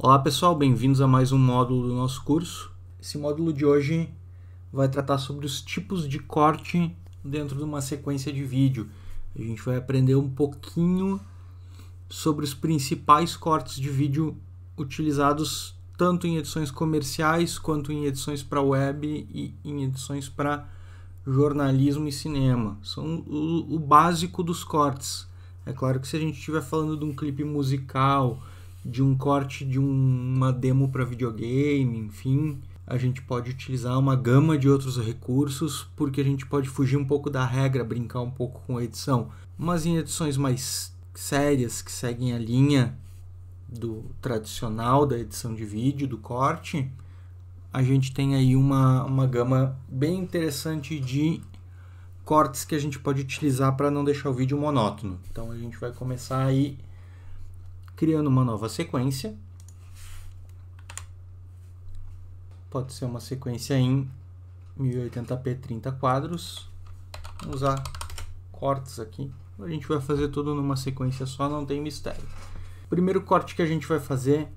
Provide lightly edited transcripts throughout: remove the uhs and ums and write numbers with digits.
Olá pessoal, bem-vindos a mais um módulo do nosso curso. Esse módulo de hoje vai tratar sobre os tipos de corte dentro de uma sequência de vídeo. A gente vai aprender um pouquinho sobre os principais cortes de vídeo utilizados tanto em edições comerciais quanto em edições para web e em edições para jornalismo e cinema. São o básico dos cortes. É claro que se a gente estiver falando de um clipe musical, de um corte de uma demo para videogame, enfim, a gente pode utilizar uma gama de outros recursos, porque a gente pode fugir um pouco da regra, brincar um pouco com a edição. Mas em edições mais sérias, que seguem a linha do tradicional da edição de vídeo, do corte, a gente tem aí uma gama bem interessante de cortes que a gente pode utilizar para não deixar o vídeo monótono. Então a gente vai começar aí criando uma nova sequência. Pode ser uma sequência em 1080p 30 quadros. Vamos usar cortes aqui. A gente vai fazer tudo numa sequência só, não tem mistério. O primeiro corte que a gente vai fazer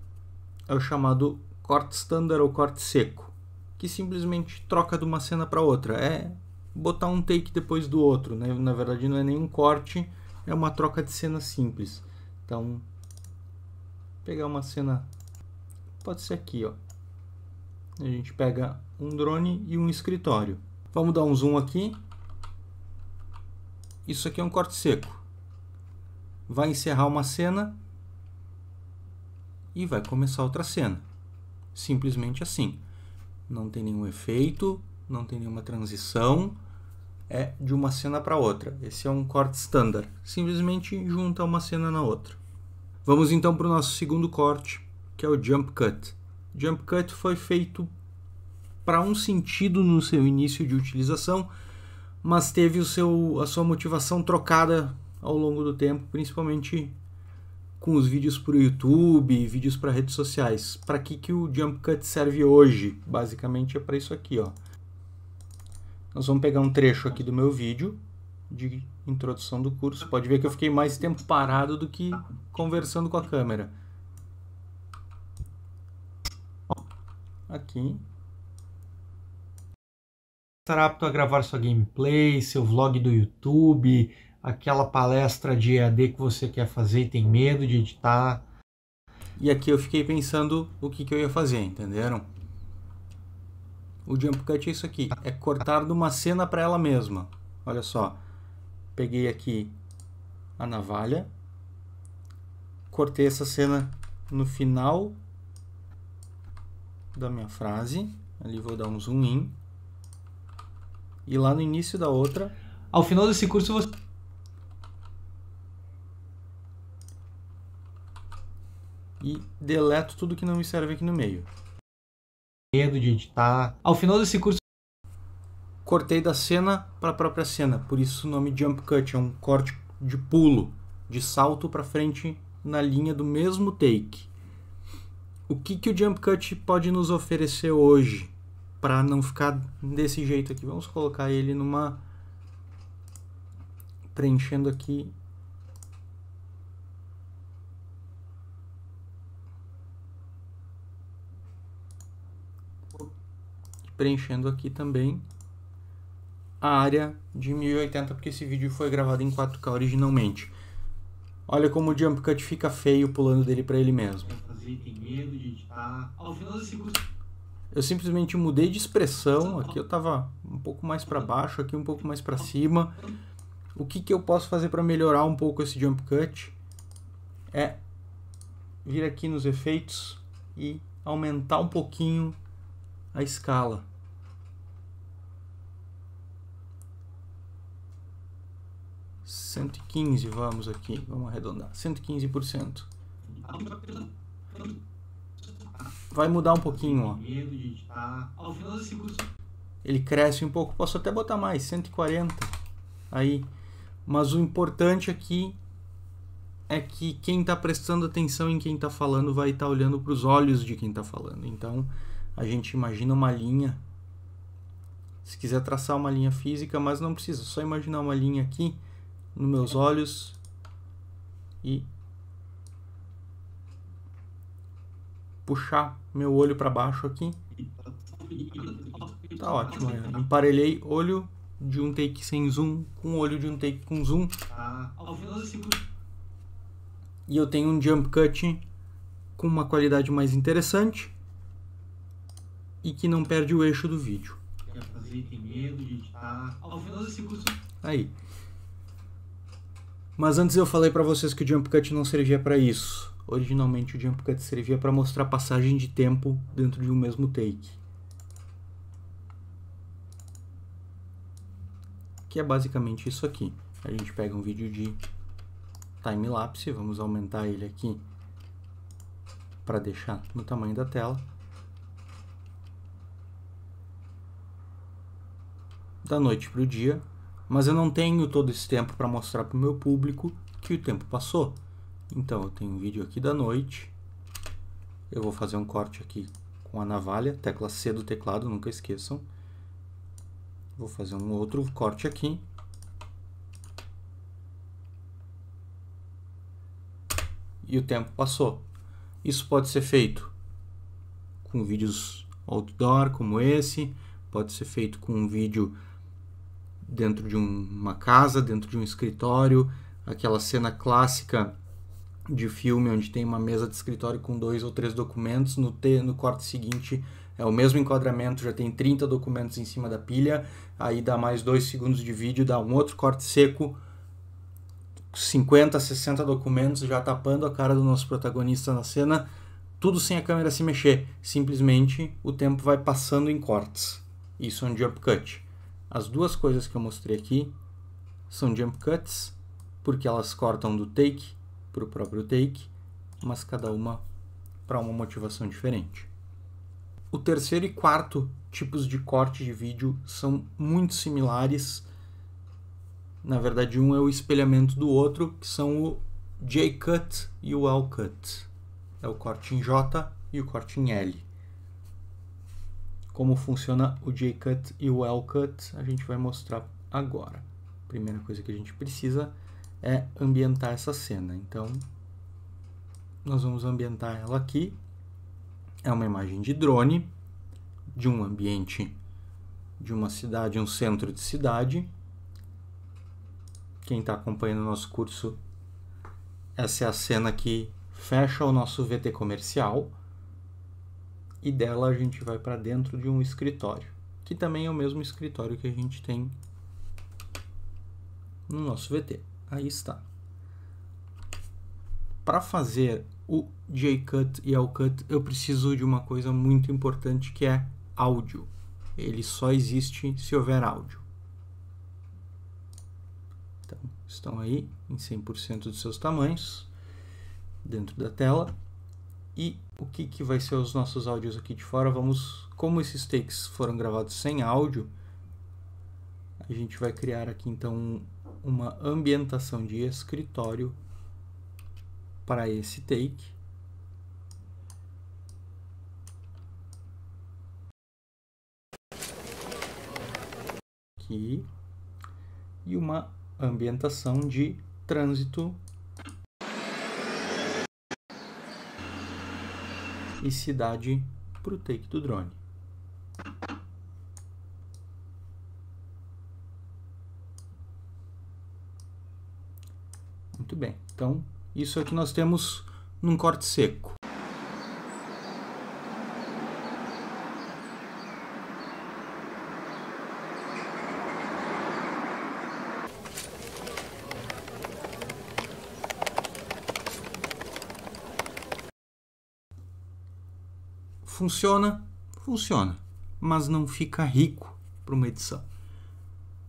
é o chamado corte standard ou corte seco, que simplesmente troca de uma cena para outra. É botar um take depois do outro, né? Na verdade não é nenhum corte, é uma troca de cena simples. Então, pegar uma cena, pode ser aqui, ó. A gente pega um drone e um escritório. Vamos dar um zoom aqui. Isso aqui é um corte seco. Vai encerrar uma cena e vai começar outra cena. Simplesmente assim. Não tem nenhum efeito, não tem nenhuma transição. É de uma cena para outra. Esse é um corte standard. Simplesmente junta uma cena na outra. Vamos então para o nosso segundo corte, que é o jump cut. Jump cut foi feito para um sentido no seu início de utilização, mas teve a sua motivação trocada ao longo do tempo, principalmente com os vídeos para o YouTube, vídeos para redes sociais. Para que o jump cut serve hoje? Basicamente é para isso aqui, ó. Nós vamos pegar um trecho aqui do meu vídeo de introdução do curso. Pode ver que eu fiquei mais tempo parado do que conversando com a câmera. Aqui. Estará apto a gravar sua gameplay, seu vlog do YouTube, aquela palestra de EAD que você quer fazer e tem medo de editar. E aqui eu fiquei pensando o que eu ia fazer, entenderam? O jump cut é isso aqui, é cortar de uma cena para ela mesma. Olha só, peguei aqui a navalha, cortei essa cena no final da minha frase, ali vou dar um zoom in, e lá no início da outra, ao final desse curso você... E deleto tudo que não me serve aqui no meio. Medo de editar. Ao final desse curso, cortei da cena para a própria cena, por isso o nome jump cut, é um corte de pulo, de salto para frente na linha do mesmo take. O que o jump cut pode nos oferecer hoje para não ficar desse jeito aqui? Vamos colocar ele numa... preenchendo aqui também a área de 1080, porque esse vídeo foi gravado em 4K originalmente. Olha como o jump cut fica feio pulando dele para ele mesmo. Eu simplesmente mudei de expressão. Aqui eu estava um pouco mais para baixo, aqui um pouco mais para cima. O que eu posso fazer para melhorar um pouco esse jump cut é vir aqui nos efeitos e aumentar um pouquinho a escala. (115) vamos aqui, vamos arredondar, 115%. Vai mudar um pouquinho, ó. Ele cresce um pouco, posso até botar mais, 140 aí. Mas o importante aqui é que quem está prestando atenção em quem está falando vai estar olhando para os olhos de quem está falando. Então a gente imagina uma linha. Se quiser traçar uma linha física, mas não precisa, só imaginar uma linha aqui nos meus olhos e puxar meu olho para baixo aqui. Tá ótimo. Eu emparelhei olho de um take sem zoom com olho de um take com zoom. E eu tenho um jump cut com uma qualidade mais interessante e que não perde o eixo do vídeo. Aí. Mas antes eu falei para vocês que o jump cut não servia para isso. Originalmente o jump cut servia para mostrar passagem de tempo dentro de um mesmo take. Que é basicamente isso aqui. A gente pega um vídeo de time-lapse, vamos aumentar ele aqui para deixar no tamanho da tela. Da noite para o dia, mas eu não tenho todo esse tempo para mostrar para o meu público que o tempo passou. Então eu tenho um vídeo aqui da noite, eu vou fazer um corte aqui com a navalha, tecla C do teclado, nunca esqueçam. Vou fazer um outro corte aqui. E o tempo passou. Isso pode ser feito com vídeos outdoor como esse, pode ser feito com um vídeo dentro de uma casa, dentro de um escritório, aquela cena clássica de filme onde tem uma mesa de escritório com 2 ou 3 documentos, no corte seguinte é o mesmo enquadramento, já tem 30 documentos em cima da pilha, aí dá mais 2 segundos de vídeo, dá um outro corte seco, 50, 60 documentos já tapando a cara do nosso protagonista na cena, tudo sem a câmera se mexer, simplesmente o tempo vai passando em cortes. Isso é um jump cut. As duas coisas que eu mostrei aqui são jump cuts, porque elas cortam do take para o próprio take, mas cada uma para uma motivação diferente. O terceiro e quarto tipos de corte de vídeo são muito similares. Na verdade, um é o espelhamento do outro, que são o J-cut e o L-cut. É o corte em J e o corte em L. Como funciona o J-cut e o L-cut, a gente vai mostrar agora. A primeira coisa que a gente precisa é ambientar essa cena. Então, nós vamos ambientar ela aqui. É uma imagem de drone, de um ambiente de uma cidade, um centro de cidade. Quem está acompanhando o nosso curso, essa é a cena que fecha o nosso VT comercial. E dela a gente vai para dentro de um escritório, que também é o mesmo escritório que a gente tem no nosso VT. Aí está. Para fazer o J-cut e L-cut, eu preciso de uma coisa muito importante, que é áudio. Ele só existe se houver áudio. Então, estão aí em 100% dos seus tamanhos, dentro da tela. E o que vai ser os nossos áudios aqui de fora? Como esses takes foram gravados sem áudio, a gente vai criar aqui então uma ambientação de escritório para esse take. Aqui. E uma ambientação de trânsito e cidade para o take do drone. Muito bem, então isso é o que nós temos num corte seco. Funciona? Funciona, mas não fica rico para uma edição.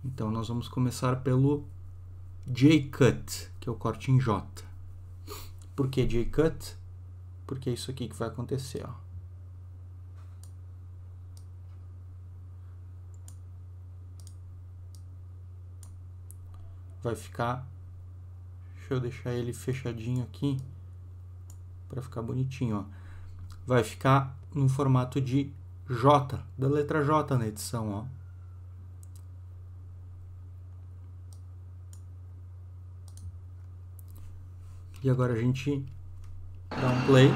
Então nós vamos começar pelo J-cut, que é o corte em J. Por que J-cut? Porque é isso aqui que vai acontecer, ó. Vai ficar, deixa eu deixar ele fechadinho aqui para ficar bonitinho, ó. Vai ficar no formato de J, da letra J na edição, ó. E agora a gente dá um play.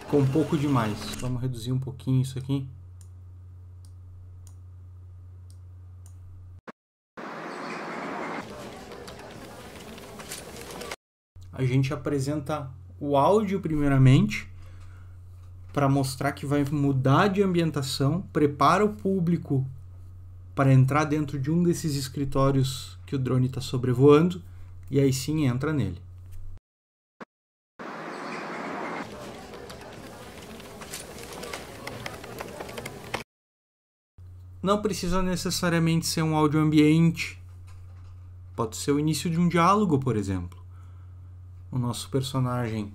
Ficou um pouco demais. Vamos reduzir um pouquinho isso aqui. A gente apresenta o áudio primeiramente, para mostrar que vai mudar de ambientação, prepara o público para entrar dentro de um desses escritórios que o drone está sobrevoando, e aí sim entra nele. Não precisa necessariamente ser um áudio ambiente. Pode ser o início de um diálogo, por exemplo. O nosso personagem,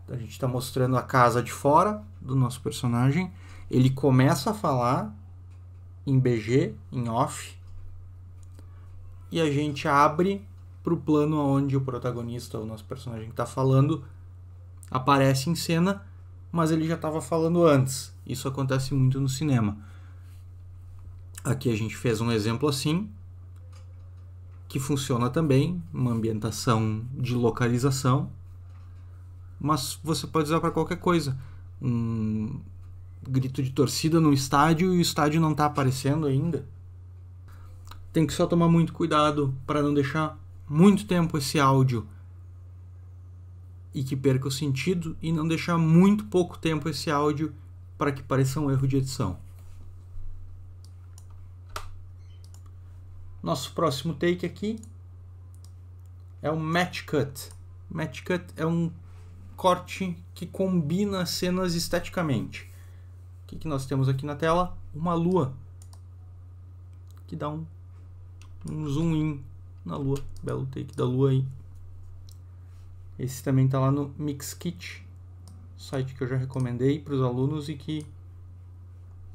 a gente está mostrando a casa de fora do nosso personagem. Ele começa a falar em BG, em off, e a gente abre para o plano onde o protagonista, o nosso personagem que está falando, aparece em cena, mas ele já estava falando antes. Isso acontece muito no cinema. Aqui a gente fez um exemplo assim, que funciona também, uma ambientação de localização, mas você pode usar para qualquer coisa. Um grito de torcida no estádio e o estádio não está aparecendo ainda. Tem que só tomar muito cuidado para não deixar muito tempo esse áudio e que perca o sentido, e não deixar muito pouco tempo esse áudio para que pareça um erro de edição. Nosso próximo take aqui é um match cut. Match cut é um corte que combina cenas esteticamente. O que nós temos aqui na tela? Uma lua, que dá um zoom in na lua. Belo take da lua aí. Esse também está lá no Mixkit, site que eu já recomendei para os alunos e que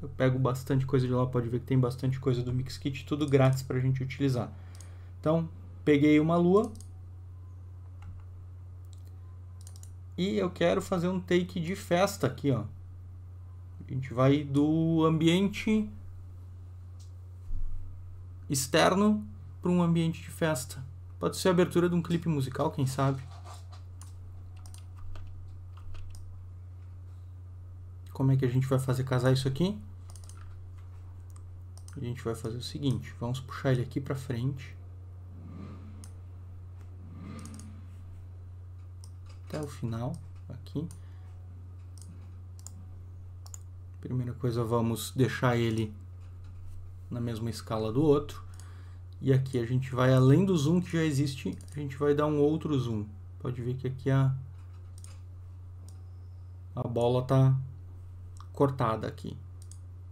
eu pego bastante coisa de lá. Pode ver que tem bastante coisa do Mixkit, tudo grátis para a gente utilizar. Então, peguei uma lua e eu quero fazer um take de festa aqui, ó. A gente vai do ambiente externo para um ambiente de festa. Pode ser a abertura de um clipe musical, quem sabe. Como é que a gente vai fazer casar isso aqui? A gente vai fazer o seguinte, vamos puxar ele aqui para frente, até o final, aqui. Primeira coisa, vamos deixar ele na mesma escala do outro. E aqui a gente vai, além do zoom que já existe, a gente vai dar um outro zoom. Pode ver que aqui a bola está cortada aqui.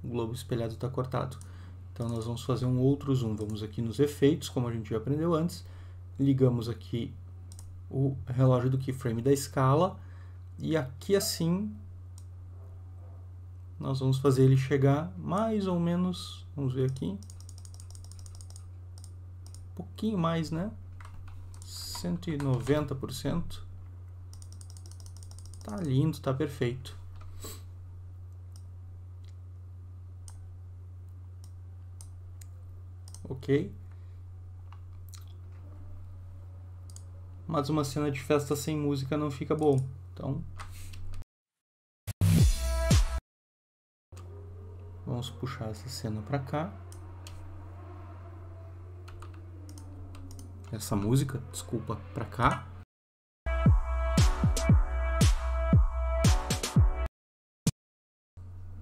O globo espelhado está cortado. Então nós vamos fazer um outro zoom. Vamos aqui nos efeitos, como a gente já aprendeu antes. Ligamos aqui o relógio do keyframe da escala. E aqui assim, nós vamos fazer ele chegar mais ou menos, vamos ver aqui, um pouquinho mais, né? 190%. Tá lindo, tá perfeito. Ok. Mas uma cena de festa sem música não fica bom. Então, vamos puxar essa cena para cá. Essa música, desculpa, para cá.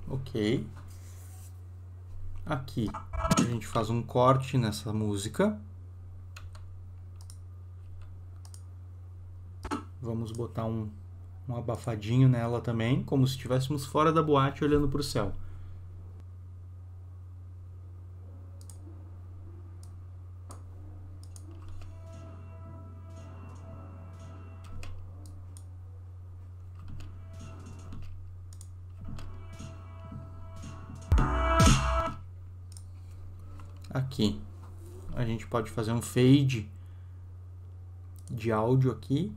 Ok. Aqui a gente faz um corte nessa música. Vamos botar um abafadinho nela também, como se estivéssemos fora da boate olhando para o céu. Aqui a gente pode fazer um fade de áudio aqui.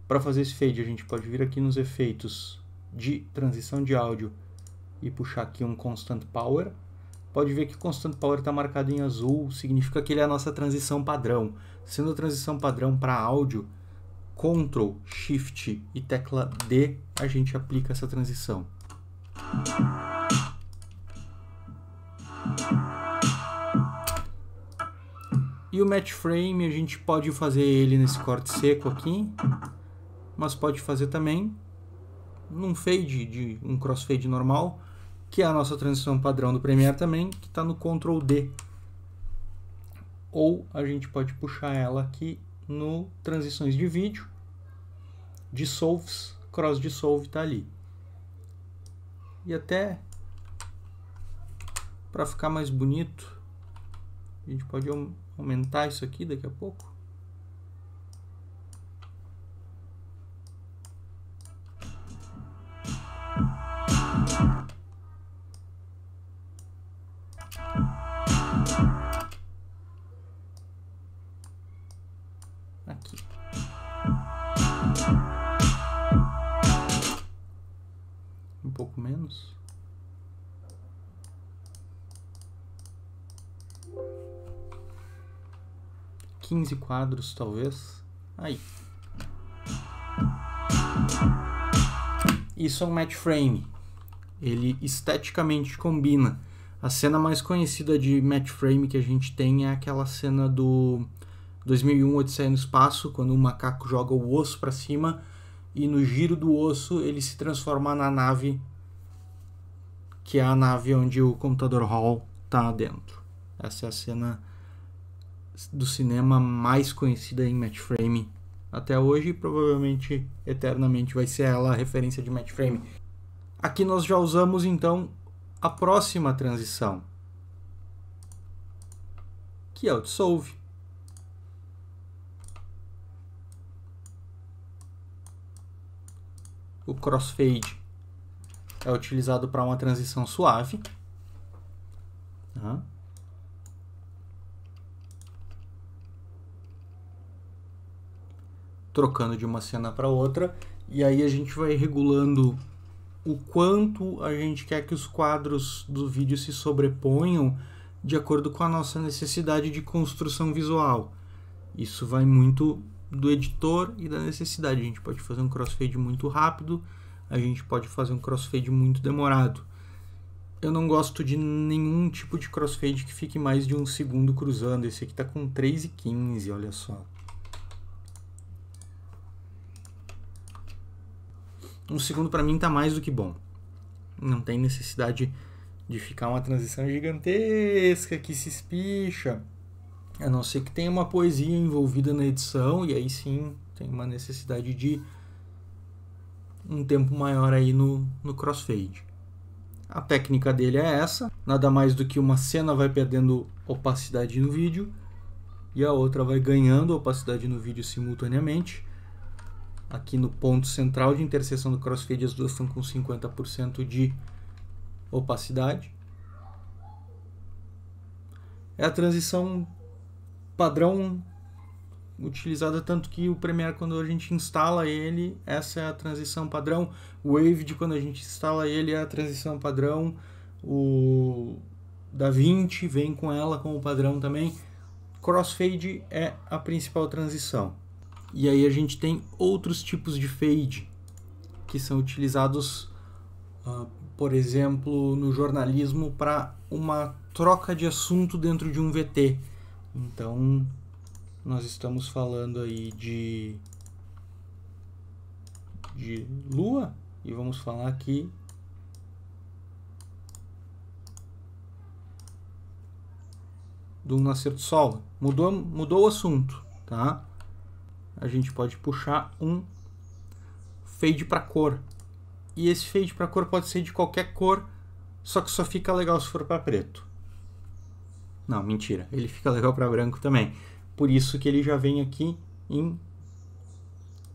Para fazer esse fade, a gente pode vir aqui nos efeitos de transição de áudio e puxar aqui um Constant Power. Pode ver que o Constant Power está marcado em azul, significa que ele é a nossa transição padrão. Sendo a transição padrão para áudio, Ctrl, Shift e tecla D, a gente aplica essa transição. E o Match Frame, a gente pode fazer ele nesse corte seco aqui, mas pode fazer também num fade, um crossfade normal, que é a nossa transição padrão do Premiere também, que está no Ctrl D. Ou a gente pode puxar ela aqui no Transições de Vídeo, Dissolves, Cross Dissolve está ali. E até para ficar mais bonito, a gente pode aumentar isso aqui daqui a pouco. Aqui. Um pouco menos. $15 quadros, talvez. Aí. Isso é um match frame. Ele esteticamente combina. A cena mais conhecida de match frame que a gente tem é aquela cena do 2001 Odisseia no Espaço, quando o macaco joga o osso para cima e no giro do osso ele se transforma na nave, que é a nave onde o computador Hall está dentro. Essa é a cena do cinema mais conhecida em match frame até hoje, e provavelmente eternamente vai ser ela a referência de match frame. Aqui nós já usamos então a próxima transição, que é o Dissolve. O Crossfade é utilizado para uma transição suave. Tá? Trocando de uma cena para outra, e aí a gente vai regulando o quanto a gente quer que os quadros do vídeo se sobreponham de acordo com a nossa necessidade de construção visual. Isso vai muito do editor e da necessidade. A gente pode fazer um crossfade muito rápido, a gente pode fazer um crossfade muito demorado. Eu não gosto de nenhum tipo de crossfade que fique mais de 1 segundo cruzando. Esse aqui está com 3:15, olha só. 1 segundo para mim tá mais do que bom. Não tem necessidade de ficar uma transição gigantesca que se espicha. A não ser que tenha uma poesia envolvida na edição, e aí sim tem uma necessidade de um tempo maior aí no crossfade. A técnica dele é essa, nada mais do que uma cena vai perdendo opacidade no vídeo e a outra vai ganhando opacidade no vídeo simultaneamente. Aqui no ponto central de interseção do crossfade, as duas estão com 50% de opacidade. É a transição padrão utilizada, tanto que o Premiere, quando a gente instala ele, essa é a transição padrão. O Waved, quando a gente instala ele, é a transição padrão. O DaVinci vem com ela como padrão também. Crossfade é a principal transição. E aí a gente tem outros tipos de fade que são utilizados, por exemplo, no jornalismo para uma troca de assunto dentro de um VT. Então, nós estamos falando aí de Lua e vamos falar aqui do nascer do Sol. Mudou o assunto, tá? A gente pode puxar um fade para cor. E esse fade para cor pode ser de qualquer cor, só que só fica legal se for para preto. Não, mentira. Ele fica legal para branco também. Por isso que ele já vem aqui em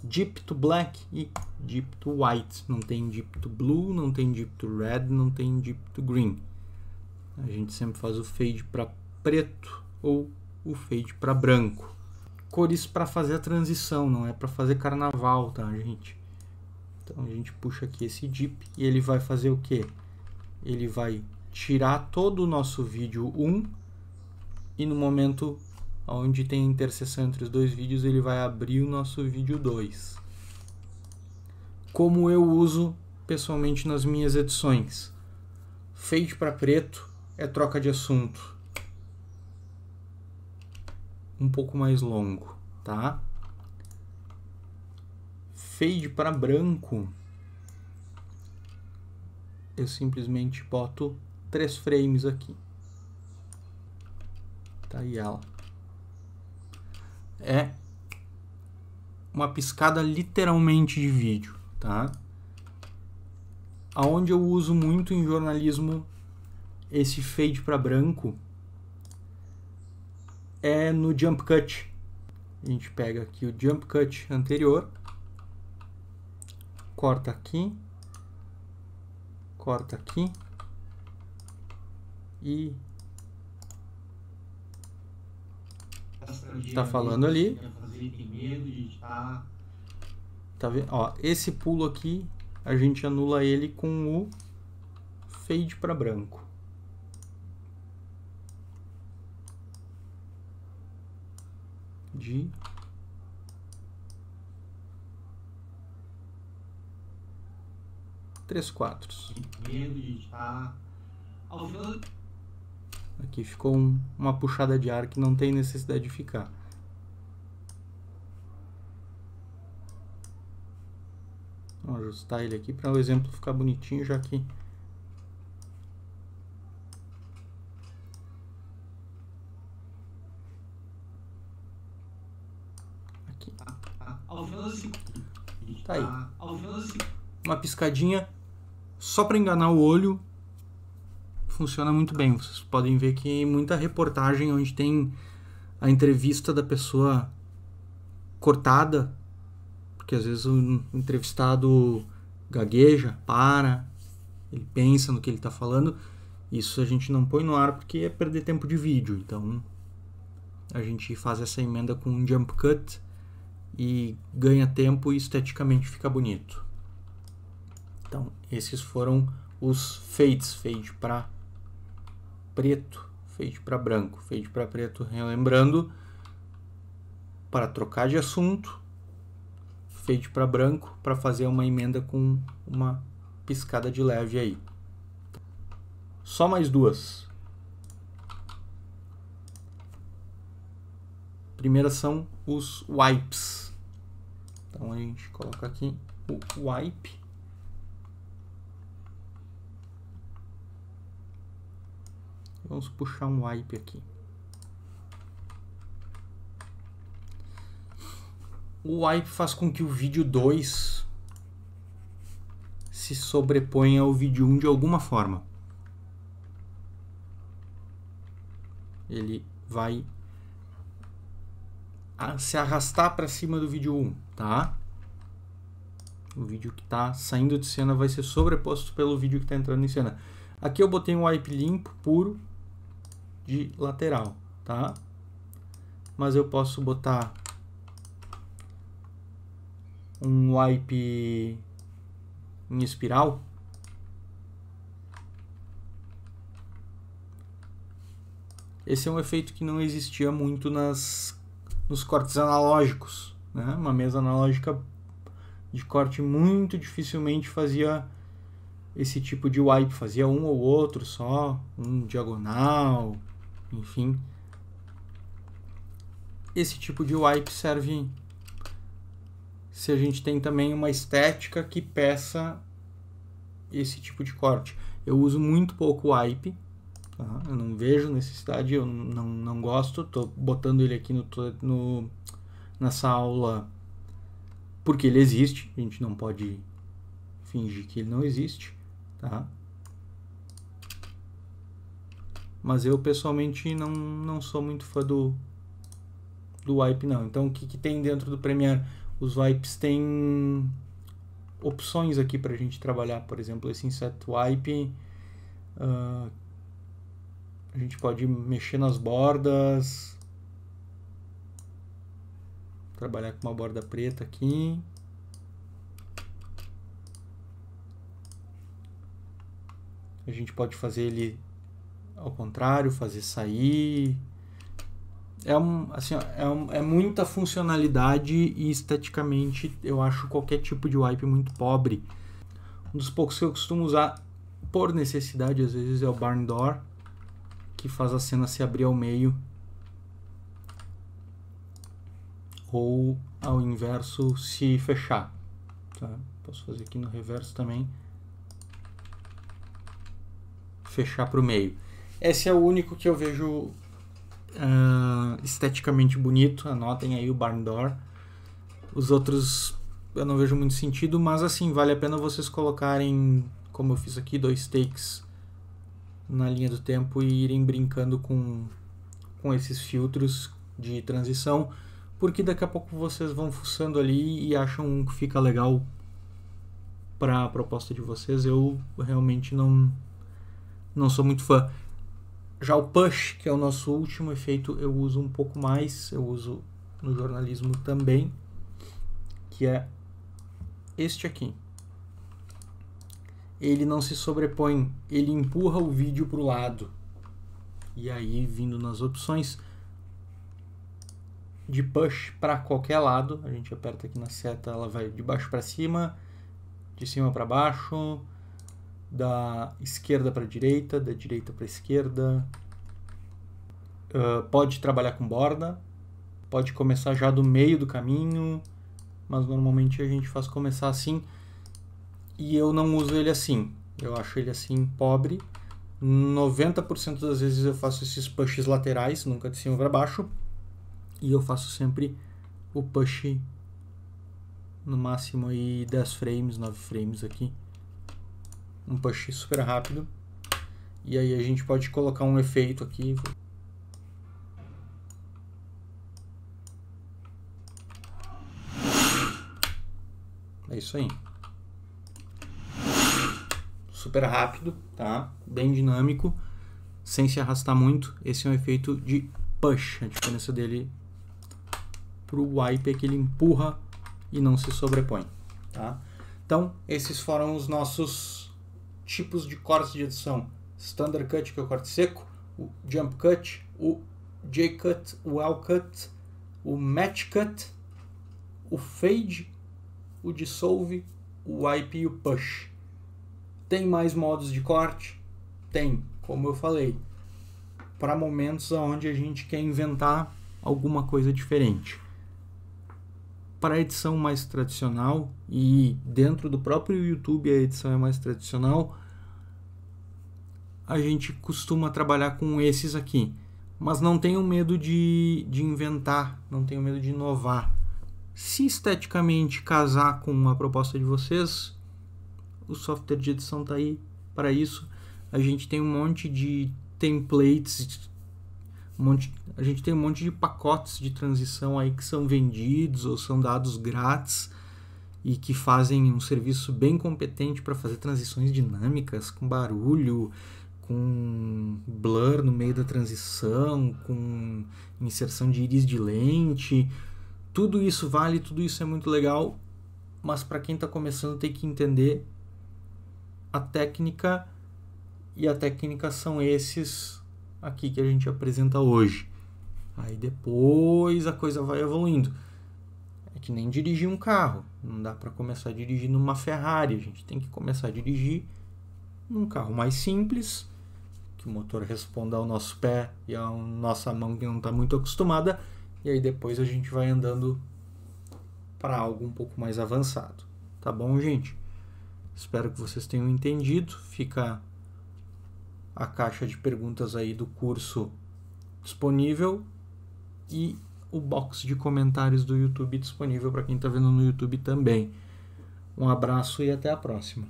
Deep to Black e Deep to White. Não tem Deep to Blue, não tem Deep to Red, não tem Deep to Green. A gente sempre faz o fade para preto ou o fade para branco. Cores para fazer a transição, não é para fazer carnaval, tá, gente? Então a gente puxa aqui esse Deep e ele vai fazer o quê? Ele vai tirar todo o nosso vídeo 1 e no momento onde tem interseção entre os dois vídeos, ele vai abrir o nosso vídeo 2. Como eu uso pessoalmente nas minhas edições. Fade para preto é troca de assunto um pouco mais longo, tá? Fade para branco, eu simplesmente boto 3 frames aqui. Tá aí ela. É uma piscada literalmente de vídeo, tá? Aonde eu uso muito em jornalismo esse fade para branco é no jump cut. A gente pega aqui o jump cut anterior, corta aqui e tá falando ali. Tá vendo? Ó, esse pulo aqui a gente anula ele com o fade para branco. De 3/4. Aqui ficou uma puxada de ar que não tem necessidade de ficar. Vamos ajustar ele aqui para o exemplo ficar bonitinho, já que aqui. Tá aí. Uma piscadinha só para enganar o olho. Funciona muito bem. Vocês podem ver que muita reportagem onde tem a entrevista da pessoa cortada, porque às vezes o entrevistado gagueja, ele pensa no que ele está falando. Isso a gente não põe no ar porque é perder tempo de vídeo. Então a gente faz essa emenda com um jump cut e ganha tempo e esteticamente fica bonito. Então esses foram os fades. Fade para preto, fade para branco, fade para preto, relembrando, para trocar de assunto, fade para branco, para fazer uma emenda com uma piscada de leve aí. Só mais duas. Primeira são os wipes. Então a gente coloca aqui o wipe. Vamos puxar um wipe aqui. O wipe faz com que o vídeo 2 se sobreponha ao vídeo 1 de alguma forma. Ele vai se arrastar para cima do vídeo 1, tá? O vídeo que está saindo de cena vai ser sobreposto pelo vídeo que está entrando em cena. Aqui eu botei um wipe limpo, puro, de lateral, tá? Mas eu posso botar um wipe em espiral. Esse é um efeito que não existia muito nos cortes analógicos, né? Uma mesa analógica de corte muito dificilmente fazia esse tipo de wipe, fazia um ou outro só, um diagonal, enfim. Esse tipo de wipe serve se a gente tem também uma estética que peça esse tipo de corte. Eu uso muito pouco wipe, tá? Eu não vejo necessidade, eu não gosto, tô botando ele aqui nessa aula porque ele existe, a gente não pode fingir que ele não existe, tá? Mas eu pessoalmente não sou muito fã do wipe não. Então o que tem dentro do Premiere? Os wipes têm opções aqui para a gente trabalhar. Por exemplo, esse Inset Wipe, a gente pode mexer nas bordas, trabalhar com uma borda preta aqui. A gente pode fazer ele ao contrário, fazer sair. assim, ó, é muita funcionalidade e esteticamente eu acho qualquer tipo de wipe muito pobre. Um dos poucos que eu costumo usar por necessidade às vezes é o Barn Door, que faz a cena se abrir ao meio, ou ao inverso se fechar. Tá? Posso fazer aqui no reverso também, fechar para o meio. Esse é o único que eu vejo esteticamente bonito. Anotem aí o Barn Door. Os outros eu não vejo muito sentido, mas assim, vale a pena vocês colocarem, como eu fiz aqui, 2 takes na linha do tempo e irem brincando com esses filtros de transição, porque daqui a pouco vocês vão fuçando ali e acham um que fica legal para a proposta de vocês. Eu realmente não sou muito fã. Já o push, que é o nosso último efeito, eu uso um pouco mais, eu uso no jornalismo também, que é este aqui. Ele não se sobrepõe, ele empurra o vídeo para o lado. E aí, vindo nas opções de push para qualquer lado, a gente aperta aqui na seta, ela vai de baixo para cima, de cima para baixo, da esquerda para direita, da direita para esquerda. Pode trabalhar com borda, pode começar já do meio do caminho, mas normalmente a gente faz começar assim, e eu não uso ele assim, eu acho ele assim pobre. 90% das vezes eu faço esses pushes laterais, nunca de cima para baixo, e eu faço sempre o push no máximo aí 10 frames, 9 frames aqui, um push super rápido. E aí a gente pode colocar um efeito aqui. É isso aí. Super rápido, tá? Bem dinâmico, sem se arrastar muito. Esse é um efeito de push. A diferença dele pro wipe é que ele empurra e não se sobrepõe, tá? Então, esses foram os nossos tipos de cortes de edição. Standard Cut, que é o corte seco, o Jump Cut, o J-Cut, o L-Cut, o Match Cut, o Fade, o Dissolve, o Wipe e o Push. Tem mais modos de corte? Tem, como eu falei, para momentos onde a gente quer inventar alguma coisa diferente. Para a edição mais tradicional, e dentro do próprio YouTube a edição é mais tradicional, a gente costuma trabalhar com esses aqui. Mas não tenham medo de inventar, não tenham medo de inovar. Se esteticamente casar com a proposta de vocês, o software de edição está aí para isso. A gente tem um monte de templates, a gente tem um monte de pacotes de transição aí que são vendidos ou são dados grátis e que fazem um serviço bem competente para fazer transições dinâmicas, com barulho, com blur no meio da transição, com inserção de íris de lente. Tudo isso vale, tudo isso é muito legal, mas para quem está começando tem que entender a técnica, e a técnica são esses aqui que a gente apresenta hoje. Aí depois a coisa vai evoluindo. É que nem dirigir um carro, não dá para começar a dirigir numa Ferrari, a gente tem que começar a dirigir num carro mais simples, que o motor responda ao nosso pé e à nossa mão que não está muito acostumada, e aí depois a gente vai andando para algo um pouco mais avançado. Tá bom, gente? Espero que vocês tenham entendido. Fica a caixa de perguntas aí do curso disponível e o box de comentários do YouTube disponível para quem está vendo no YouTube também. Um abraço e até a próxima.